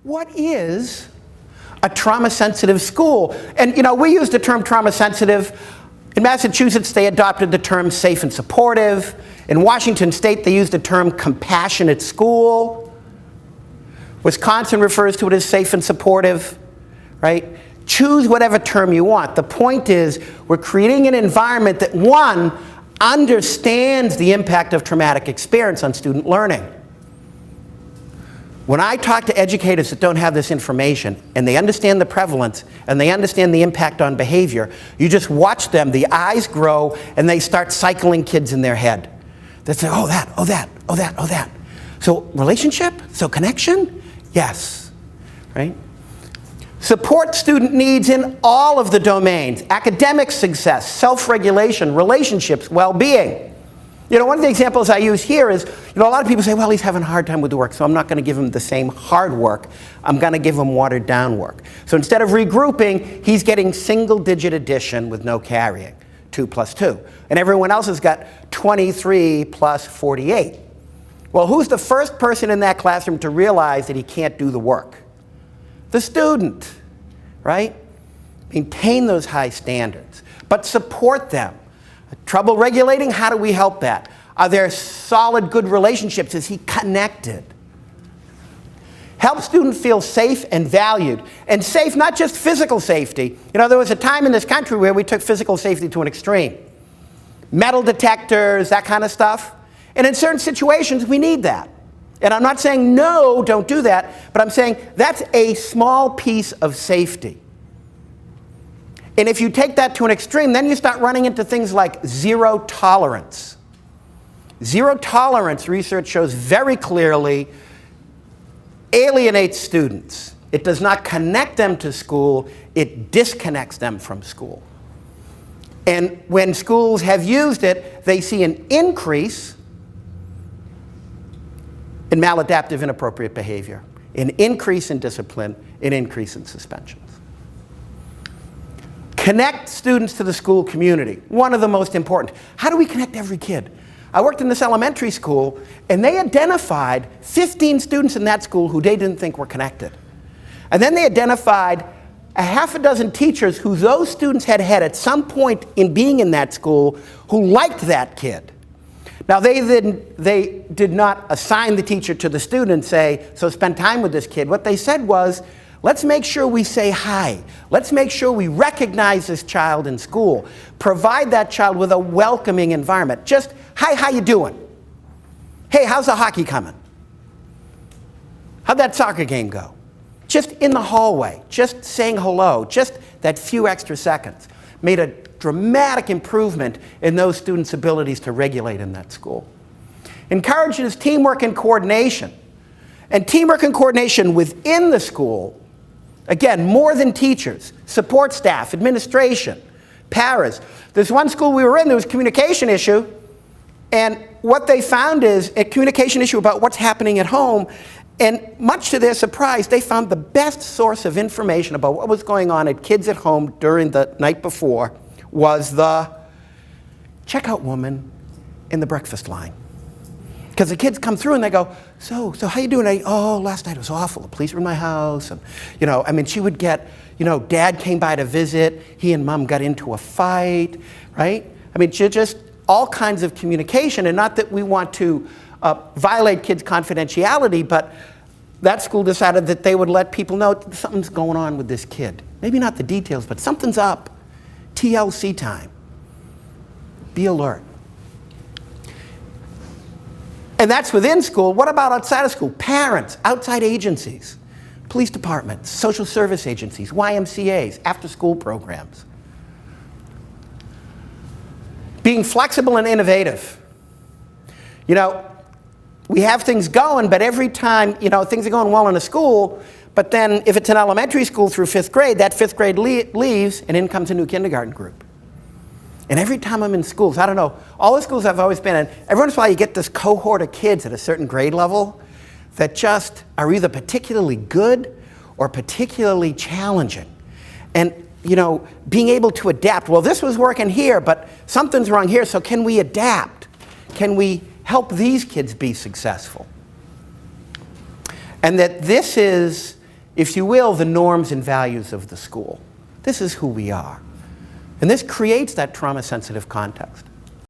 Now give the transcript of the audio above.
what is a trauma-sensitive school? And we use the term trauma-sensitive. In Massachusetts, they adopted the term safe and supportive. In Washington State, they used the term compassionate school. Wisconsin refers to it as safe and supportive, right? Choose whatever term you want. The point is, we're creating an environment that, one, understands the impact of traumatic experience on student learning. When I talk to educators that don't have this information, and they understand the prevalence, and they understand the impact on behavior, you just watch them, the eyes grow, and they start cycling kids in their head. They say, oh that, oh that, oh that, oh that. So relationship? So connection? Yes, right? Support student needs in all of the domains: academic success, self-regulation, relationships, well-being. One of the examples I use here is, a lot of people say, well, he's having a hard time with the work, so I'm not going to give him the same hard work. I'm going to give him watered down work. So instead of regrouping, he's getting single-digit addition with no carrying, 2 plus 2. And everyone else has got 23 plus 48. Well, who's the first person in that classroom to realize that he can't do the work? The student, right? Maintain those high standards, but support them. Trouble regulating, how do we help that? Are there solid, good relationships? Is he connected? Help students feel safe and valued. And safe, not just physical safety. There was a time in this country where we took physical safety to an extreme. Metal detectors, that kind of stuff. And in certain situations, we need that. And I'm not saying, no, don't do that, but I'm saying that's a small piece of safety. And if you take that to an extreme, then you start running into things like zero tolerance. Zero tolerance, research shows very clearly, alienates students. It does not connect them to school, it disconnects them from school. And when schools have used it, they see an increase in maladaptive inappropriate behavior, an increase in discipline, an increase in suspensions. Connect students to the school community, one of the most important. How do we connect every kid? I worked in this elementary school, and they identified 15 students in that school who they didn't think were connected. And then they identified a half a dozen teachers who those students had had at some point in being in that school who liked that kid. Now, they did not assign the teacher to the student and say, so spend time with this kid. What they said was, let's make sure we say hi. Let's make sure we recognize this child in school. Provide that child with a welcoming environment. Just, hi, how you doing? Hey, how's the hockey coming? How'd that soccer game go? Just in the hallway, just saying hello, just that few extra seconds made a dramatic improvement in those students' abilities to regulate in that school. Encourages teamwork and coordination. And teamwork and coordination within the school, again, more than teachers, support staff, administration, paras. There's one school we were in, there was a communication issue, and what they found is a communication issue about what's happening at home, and much to their surprise, they found the best source of information about what was going on at kids at home during the night before was the checkout woman in the breakfast line. Because the kids come through and they go, so how you doing? Oh, last night was awful. The police were in my house. And, she would get, dad came by to visit. He and mom got into a fight, right? Just all kinds of communication. And not that we want to violate kids' confidentiality, but that school decided that they would let people know something's going on with this kid. Maybe not the details, but something's up. TLC time. Be alert. And that's within school. What about outside of school? Parents, outside agencies, police departments, social service agencies, YMCAs, after-school programs. Being flexible and innovative. We have things going, but every time, things are going well in a school, but then if it's an elementary school through 5th grade, that 5th grade leaves, and in comes a new kindergarten group. And every time I'm in schools, I don't know, all the schools I've always been in, every once in a while you get this cohort of kids at a certain grade level that just are either particularly good or particularly challenging. And, being able to adapt. Well, this was working here, but something's wrong here, so can we adapt? Can we help these kids be successful? And that this is if you will, the norms and values of the school. This is who we are. And this creates that trauma-sensitive context.